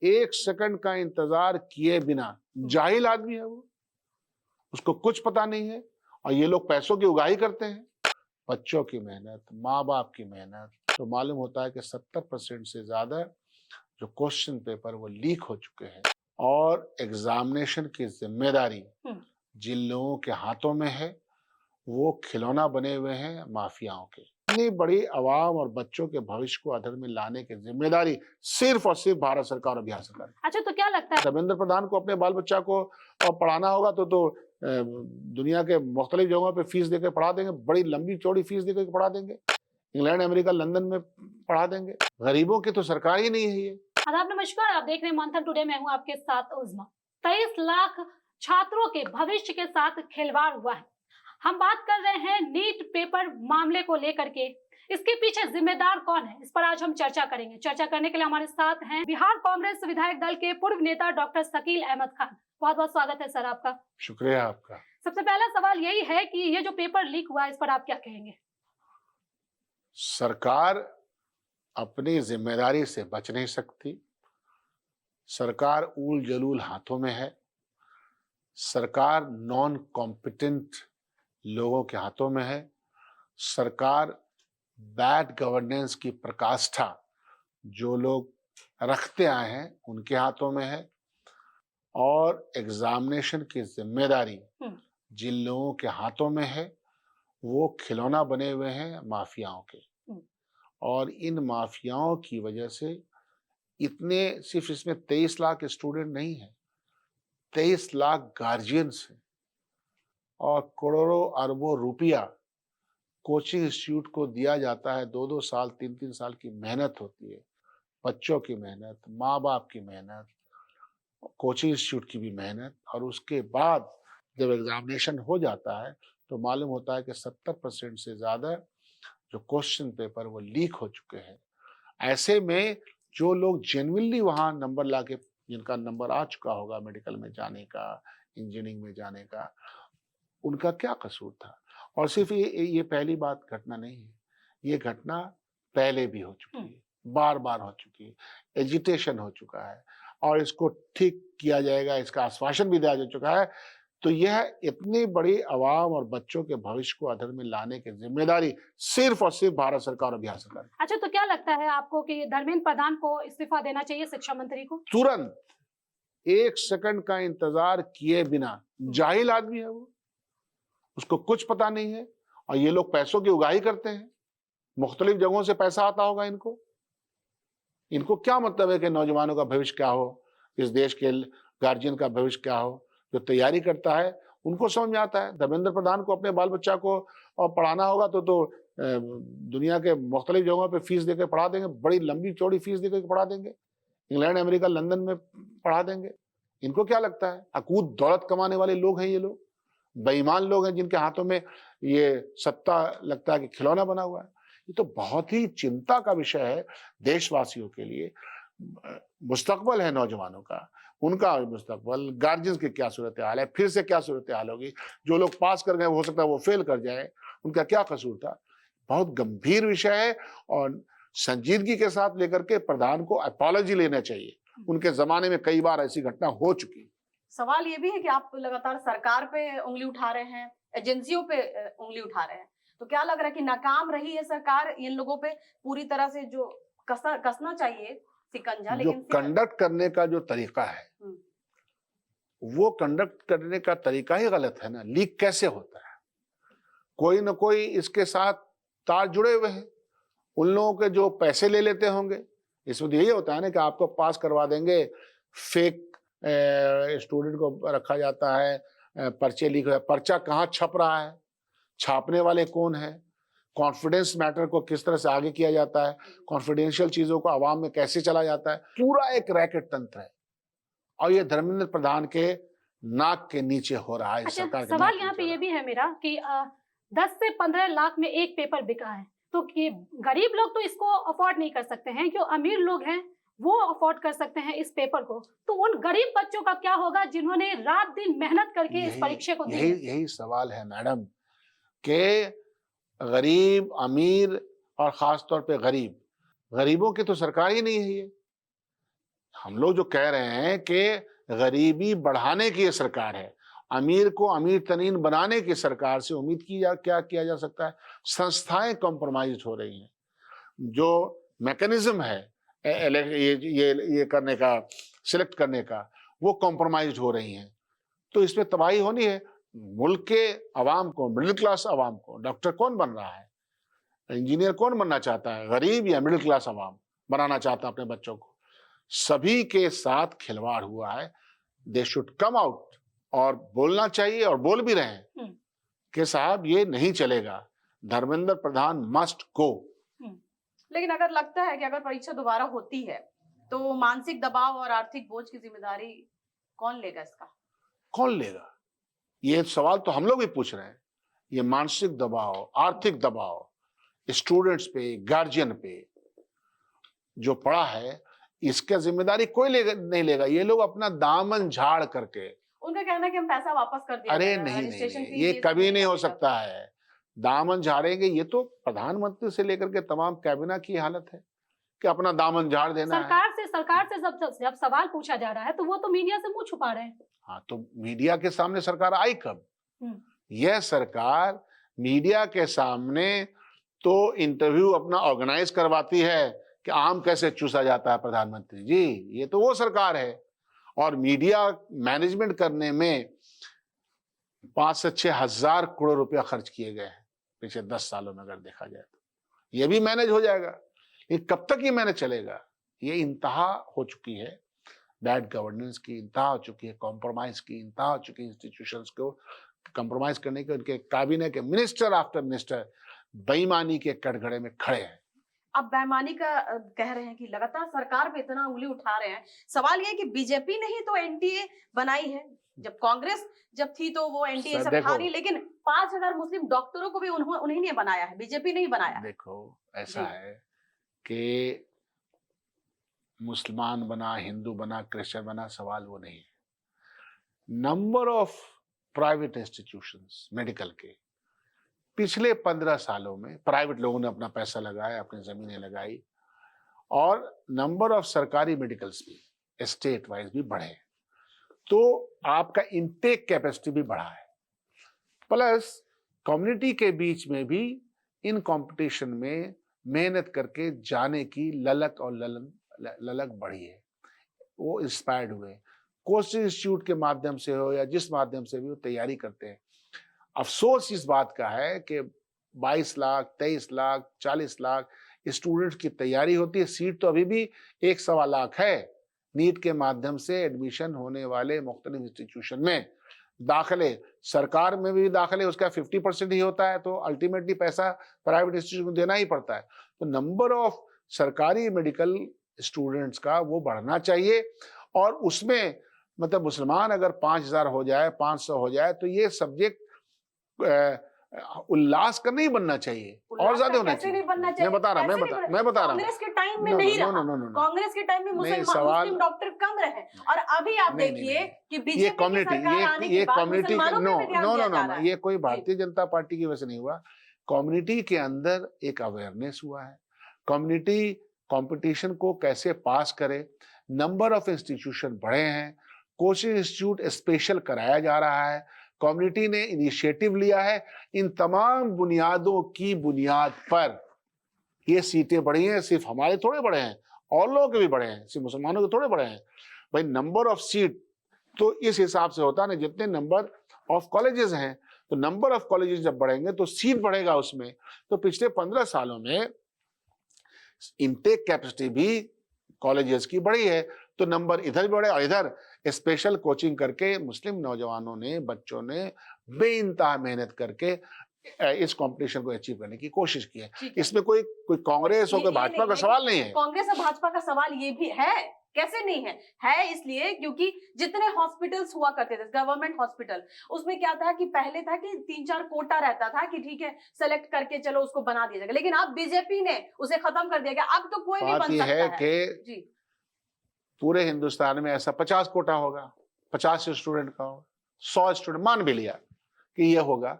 एक सेकंड का इंतजार किए बिना, जाहिल आदमी है वो, उसको कुछ पता नहीं है और ये लोग पैसों की उगाही करते हैं। बच्चों की मेहनत, माँ बाप की मेहनत, तो मालूम होता है कि 70% से ज्यादा जो क्वेश्चन पेपर वो लीक हो चुके हैं और एग्जामिनेशन की जिम्मेदारी जिन लोगों के हाथों में है वो खिलौना बने हुए हैं माफियाओं के। इतनी बड़ी आवाम और बच्चों के भविष्य को अधर में लाने की जिम्मेदारी सिर्फ और सिर्फ भारत सरकार और बिहार सरकार। अच्छा, तो क्या लगता है धर्मेंद्र प्रधान को अपने बाल बच्चा को पढ़ाना होगा तो दुनिया के मुख्तलिफ जगहों पे फीस देकर पढ़ा देंगे, बड़ी लंबी चौड़ी फीस देकर पढ़ा देंगे, इंग्लैंड अमेरिका लंदन में पढ़ा देंगे। गरीबों की तो सरकार ही नहीं है ये। आदाब, नमस्कार। आप देख रहे हैं मंथन टुडे। मैं हूं आपके साथ उज़मा। 23 लाख छात्रों के भविष्य के साथ खिलवाड़ हुआ है। हम बात कर रहे हैं नीट पेपर मामले को लेकर के। इसके पीछे जिम्मेदार कौन है, इस पर आज हम चर्चा करेंगे। चर्चा करने के लिए हमारे साथ हैं बिहार कांग्रेस विधायक दल के पूर्व नेता डॉक्टर शकील अहमद खान। बहुत बहुत स्वागत है सर आपका। शुक्रिया आपका। सबसे पहला सवाल यही है कि ये जो पेपर लीक हुआ है, इस पर आप क्या कहेंगे? सरकार अपनी जिम्मेदारी से बच नहीं सकती। सरकार ऊल जलूल हाथों में है। सरकार नॉन कॉम्पिटेंट लोगों के हाथों में है। सरकार बैड गवर्नेंस की प्रकाष्ठा जो लोग रखते आए हैं उनके हाथों में है और एग्जामिनेशन की जिम्मेदारी जिन लोगों के हाथों में है वो खिलौना बने हुए हैं माफियाओं के। और इन माफियाओं की वजह से इतने, सिर्फ इसमें 23 लाख स्टूडेंट नहीं है, 23 लाख गार्जियंस हैं और करोड़ों अरबों रुपया कोचिंग इंस्टीट्यूट को दिया जाता है। 2-2 साल 3-3 साल की मेहनत होती है, बच्चों की मेहनत, माँ बाप की मेहनत, कोचिंग इंस्टीट्यूट की भी मेहनत, और उसके बाद जब एग्जामिनेशन हो जाता है तो मालूम होता है कि 70% से ज्यादा जो क्वेश्चन पेपर वो लीक हो चुके हैं। ऐसे में जो लोग जेन्युइनली वहां नंबर लाके, जिनका नंबर आ चुका होगा मेडिकल में जाने का, इंजीनियरिंग में जाने का, उनका क्या कसूर था? और सिर्फ ये पहली बात घटना नहीं है, ये घटना पहले भी हो चुकी है, बार बार हो चुकी है, एजिटेशन हो चुका है और इसको ठीक किया जाएगा, इसका आश्वासन भी दिया जा चुका है। तो यह इतनी बड़ी आवाम और बच्चों के भविष्य को अधर में लाने की जिम्मेदारी सिर्फ और सिर्फ भारत सरकार और बिहार सरकार। अच्छा, तो क्या लगता है आपको कि धर्मेंद्र प्रधान को इस्तीफा देना चाहिए, शिक्षा मंत्री को? तुरंत, एक सेकंड का इंतजार किए बिना, जाहिल आदमी है वो, उसको कुछ पता नहीं है और ये लोग पैसों की उगाही करते हैं, मुख्तलिफ जगहों से पैसा आता होगा इनको। इनको क्या मतलब है कि नौजवानों का भविष्य क्या हो, इस देश के गार्जियन का भविष्य क्या हो? जो तैयारी करता है उनको समझ में आता है। धर्मेंद्र प्रधान को अपने बाल बच्चा को पढ़ाना होगा तो दुनिया के मुख्तलिफ जगहों पे फीस देकर पढ़ा देंगे, बड़ी लंबी चौड़ी फीस देकर पढ़ा देंगे, इंग्लैंड अमेरिका लंदन में पढ़ा देंगे। इनको क्या लगता है? अकूत दौलत कमाने वाले लोग हैं ये लोग, बेईमान लोग हैं जिनके हाथों में ये सत्ता लगता है कि खिलौना बना हुआ है। ये तो बहुत ही चिंता का विषय है देशवासियों के लिए। मुस्तकबल है नौजवानों का, उनका मुस्तकबल, गार्जियंस की क्या सूरत हाल है, फिर से क्या सूरत हाल होगी, जो लोग पास कर गए हो सकता है वो फेल कर जाए, उनका क्या कसूर था? बहुत गंभीर विषय है और संजीदगी के साथ लेकर के प्रधान को अपॉलॉजी लेना चाहिए। उनके जमाने में कई बार ऐसी घटना हो चुकी। सवाल ये भी है कि आप लगातार सरकार पे उंगली उठा रहे हैं, एजेंसियों पे उंगली उठा रहे हैं, तो क्या लग रहा है कि नाकाम रही है सरकार इन लोगों पे पूरी तरह से? जो कसना चाहिए शिकंजा, जो कंडक्ट करने का जो तरीका है वो कंडक्ट करने का तरीका ही गलत है ना। लीक कैसे होता है? कोई ना कोई इसके साथ तार जुड़े हुए हैं, उन लोगों के जो पैसे ले लेते होंगे। इसमें यही होता है ना कि आपको पास करवा देंगे, फेक स्टूडेंट को रखा जाता है, पर्चे लीक, पर्चा कहाँ छप रहा है, छापने वाले कौन है, कॉन्फिडेंस मैटर को किस तरह से आगे किया जाता है, कॉन्फिडेंशियल चीजों को आवाम में कैसे चला जाता है, पूरा एक रैकेट तंत्र है और ये धर्मेंद्र प्रधान के नाक के नीचे हो रहा है। अच्छा, सरकार सवाल यहाँ पे ये भी है मेरा कि 10 से 15 लाख में एक पेपर बिका है, तो ये गरीब लोग तो इसको अफोर्ड नहीं कर सकते हैं, जो अमीर लोग हैं वो अफोर्ड कर सकते हैं इस पेपर को। तो उन गरीब बच्चों का क्या होगा जिन्होंने रात दिन मेहनत करके इस परीक्षा को दी? यही सवाल है मैडम के गरीब, अमीर और खास तौर पे गरीबों की तो सरकार ही नहीं है ये। हम लोग जो कह रहे हैं कि गरीबी बढ़ाने की ये सरकार है, अमीर को अमीर तरीन बनाने की सरकार से उम्मीद की क्या किया जा सकता है? संस्थाएं कॉम्प्रोमाइज हो रही हैं, जो मैकेनिज्म है ये करने का, सिलेक्ट करने का, वो कॉम्प्रोमाइज हो रही हैं। तो इसमें तबाही होनी है। मुल्क के अवाम को, मिडिल क्लास अवाम को, डॉक्टर कौन बन रहा है, इंजीनियर कौन बनना चाहता है, गरीब या मिडिल क्लास अवाम बनाना चाहता है अपने बच्चों को? सभी के साथ खिलवाड़ हुआ है। दे शुड कम आउट और बोलना चाहिए, और बोल भी रहे हैं कि साहब ये नहीं चलेगा, धर्मेंद्र प्रधान मस्ट गो। लेकिन अगर लगता है कि अगर परीक्षा दोबारा होती है तो मानसिक दबाव और आर्थिक बोझ की जिम्मेदारी कौन लेगा इसका? कौन लेगा? ये सवाल तो हम लोग भी पूछ रहे हैं। ये मानसिक दबाव, आर्थिक दबाव स्टूडेंट्स पे, गार्जियन पे जो पड़ा है, इसका जिम्मेदारी कोई नहीं लेगा। ये लोग अपना दामन झाड़ करके, उनका कहना है कि हम पैसा वापस कर दिया अरे जाएगा, नहीं, रजिस्ट्रेशन फी ये कभी नहीं हो लगेगा। सकता है। दामन झाड़ेंगे, ये तो प्रधानमंत्री से लेकर के तमाम कैबिना की हालत है कि अपना दामन झाड़ देना है। सरकार से जब सवाल पूछा जा रहा है तो वो तो मीडिया से मुंह छुपा रहे हैं। हाँ, तो मीडिया के सामने सरकार आई कब? यह सरकार मीडिया के सामने तो इंटरव्यू अपना ऑर्गेनाइज करवाती है कि आम कैसे चूसा जाता है प्रधानमंत्री जी। ये तो वो सरकार है। और मीडिया मैनेजमेंट करने में 5 से 6 हजार करोड़ रुपया खर्च किए गए हैं पिछले 10 सालों में, अगर देखा जाए तो। ये भी मैनेज हो जाएगा, लेकिन कब तक ये मैनेज चलेगा? ये इंतहा हो चुकी है, बैड गवर्नेंस की इंतहा हो चुकी है, कॉम्प्रोमाइज की इंतहा हो चुकी है। इंस्टीट्यूशंस को कॉम्प्रोमाइज करने के उनके काबिने के मिनिस्टर आफ्टर मिनिस्टर बेईमानी के कटघरे में खड़े हैं। अब बेईमानी का कह रहे हैं कि लगातार सरकार पे इतना उंगली उठा रहे हैं। सवाल ये है कि बीजेपी ने ही तो एनटीए बनाई है। जब कांग्रेस जब थी तो वो एनटीए सब था नहीं, लेकिन 5000 मुस्लिम डॉक्टरों को भी उन्हीं ने बनाया है, बीजेपी ने ही बनाया। देखो, ऐसा है कि मुसलमान बना, हिंदू बना, क्रिश्चियन बना, सवाल वो नहीं है। Number of private institutions medical के पिछले 15 सालों में प्राइवेट लोगों ने अपना पैसा लगाया, अपनी जमीनें लगाई, और नंबर ऑफ सरकारी मेडिकल्स भी स्टेट वाइज भी बढ़े, तो आपका इंटेक कैपेसिटी भी बढ़ा है। प्लस कम्युनिटी के बीच में भी इन कंपटीशन में मेहनत करके जाने की ललक और ललक बढ़ी है। वो इंस्पायर्ड हुए, कोचिंग इंस्टीट्यूट के माध्यम से हो या जिस माध्यम से भी वो तैयारी करते हैं। अफसोस इस बात का है कि 22 लाख, 23 लाख, 40 लाख स्टूडेंट्स की तैयारी होती है, सीट तो अभी भी 1-1.25 लाख है। नीट के माध्यम से एडमिशन होने वाले मुख्तलिफ इंस्टीट्यूशन में दाखिले, सरकार में भी दाखिले उसका 50% ही होता है, तो अल्टीमेटली पैसा प्राइवेट इंस्टीट्यूशन को देना ही पड़ता है। तो नंबर ऑफ सरकारी मेडिकल स्टूडेंट्स का वो बढ़ना चाहिए, और उसमें मतलब मुसलमान अगर 5000 हो जाए, 500 हो जाए, तो ये सब्जेक्ट उल्लास का नहीं बनना चाहिए, और ज्यादा होना चाहिए। मैं बता रहा हूँ कांग्रेस के टाइम में नहीं रहा, कांग्रेस के टाइम में मुस्लिम डॉक्टर कम रहे, और अभी आप देखिए कि बीजेपी की सरकार आने के बाद मुसलमानों पे भी ध्यान दिया जा रहा है। ये कोई भारतीय जनता पार्टी की वजह से नहीं हुआ, कम्युनिटी के अंदर एक अवेयरनेस हुआ है। कम्युनिटी कंपटीशन को कैसे पास करे, नंबर ऑफ इंस्टीट्यूशन बढ़े हैं, कोचिंग इंस्टीट्यूट स्पेशल कराया जा रहा है, कम्युनिटी ने इनिशिएटिव लिया है। इन तमाम बुनियादों की बुनियाद पर ये सीटें बढ़ी हैं। सिर्फ हमारे थोड़े बढ़े हैं, और लोगों के भी बढ़े हैं, सिर्फ मुसलमानों के थोड़े बढ़े हैं। भाई नंबर ऑफ सीट तो इस हिसाब से होता है ना, जितने नंबर ऑफ कॉलेजेस हैं, तो नंबर ऑफ कॉलेजेस जब बढ़ेंगे तो सीट बढ़ेगा उसमें। तो पिछले 15 सालों में इनटेक कैपेसिटी भी कॉलेजेस की बढ़ी है, तो नंबर इधर भी बढ़े, और इधर स्पेशल कोचिंग करके मुस्लिम नौजवानों ने, बच्चों ने बेइंतहा मेहनत करके इस कंपटीशन को अचीव करने की कोशिश की है। इसमें कोई कांग्रेस और कोई भाजपा का सवाल नहीं है। कांग्रेस और भाजपा का सवाल ये भी है, कैसे नहीं है इसलिए क्योंकि जितने हॉस्पिटल्स हुआ करते थे गवर्नमेंट हॉस्पिटल, उसमें क्या था कि पहले था कि 3-4 कोटा रहता था कि ठीक है सेलेक्ट करके चलो उसको बना दिया जाएगा, लेकिन अब बीजेपी ने उसे खत्म कर दिया गया। अब तो कोई भी बन सकता है कि पूरे हिंदुस्तान में ऐसा 50 कोटा होगा, 50 स्टूडेंट का होगा, 100 स्टूडेंट मान भी लिया कि ये होगा,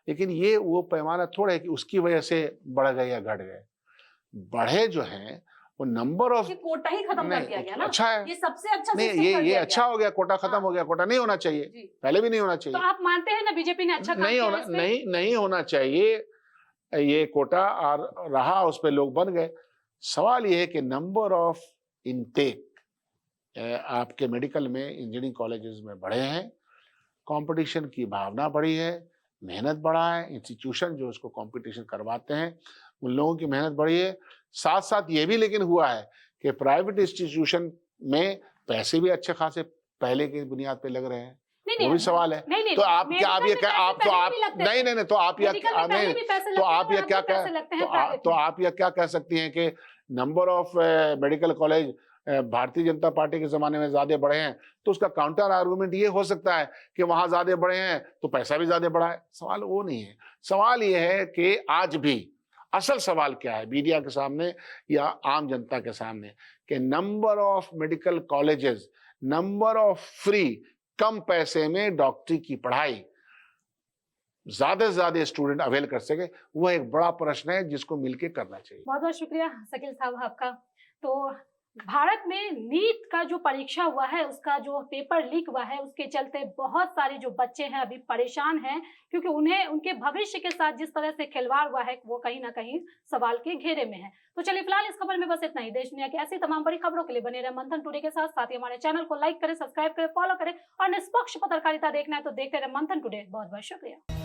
लेकिन ये वो पैमाना थोड़ा है कि उसकी वजह से बढ़ गए या घट गए। बढ़े जो हैं वो नंबर ऑफ ये कोटा ही खत्म कर दिया गया ना, अच्छा है। ये सबसे अच्छा नहीं, सिस्टम कर ये दिया अच्छा हो गया, कोटा खत्म हाँ। हो गया, कोटा नहीं होना चाहिए, जी। पहले भी नहीं होना तो चाहिए, आप मानते हैं ना बीजेपी ने अच्छा काम नहीं किया होना, इस पे? नहीं होना चाहिए ये कोटा, और रहा उस पे लोग बन गए। सवाल ये है कि नंबर ऑफ इनटेक आपके मेडिकल में, इंजीनियरिंग कॉलेजेस में बढ़े हैं, कंपटीशन की भावना बढ़ी है, मेहनत बढ़ा है, इंस्टीट्यूशन जो उसको कंपटीशन करवाते हैं उन लोगों की मेहनत बढ़ी है। साथ साथ ये भी लेकिन हुआ है कि प्राइवेट इंस्टीट्यूशन में पैसे भी अच्छे खासे पहले की बुनियाद पे लग रहे हैं, वो भी सवाल है। नहीं, तो आप क्या, आप ये क्या, आप तो आप नहीं, तो आप या नहीं, तो आप ये क्या कह, तो आप ये क्या कह सकती हैं कि number of medical college Bharatiya Janata party के जमाने में ज्यादा बढ़े हैं, तो उसका काउंटर आर्गुमेंट ये हो सकता है कि वहां ज्यादा बढ़े हैं तो पैसा भी ज्यादा बढ़ा है। सवाल वो नहीं है, सवाल ये है कि आज भी असल सवाल क्या है मीडिया के सामने या आम जनता के सामने, कि number of medical colleges, number of free, कम पैसे में डॉक्टरी की पढ़ाई ज्यादा से ज्यादा स्टूडेंट अवेल कर सके, वह एक बड़ा प्रश्न है जिसको मिलकर करना चाहिए। बहुत बहुत शुक्रिया शकील साहब आपका। तो भारत में नीट का जो परीक्षा हुआ है, उसका जो पेपर लीक हुआ है, उसके चलते बहुत सारे जो बच्चे हैं अभी परेशान हैं, क्योंकि उन्हें उनके भविष्य के साथ जिस तरह से खिलवाड़ हुआ है वो कहीं ना कहीं सवाल के घेरे में है। तो चलिए फिलहाल इस खबर में बस इतना ही। देश दुनिया की ऐसी तमाम बड़ी खबरों के लिए बने रहे मंथन टुडे के साथ ही हमारे चैनल को लाइक करें, सब्सक्राइब करें, फॉलो करें और निष्पक्ष पत्रकारिता देखना है तो देखते रहे मंथन टुडे। बहुत बहुत शुक्रिया।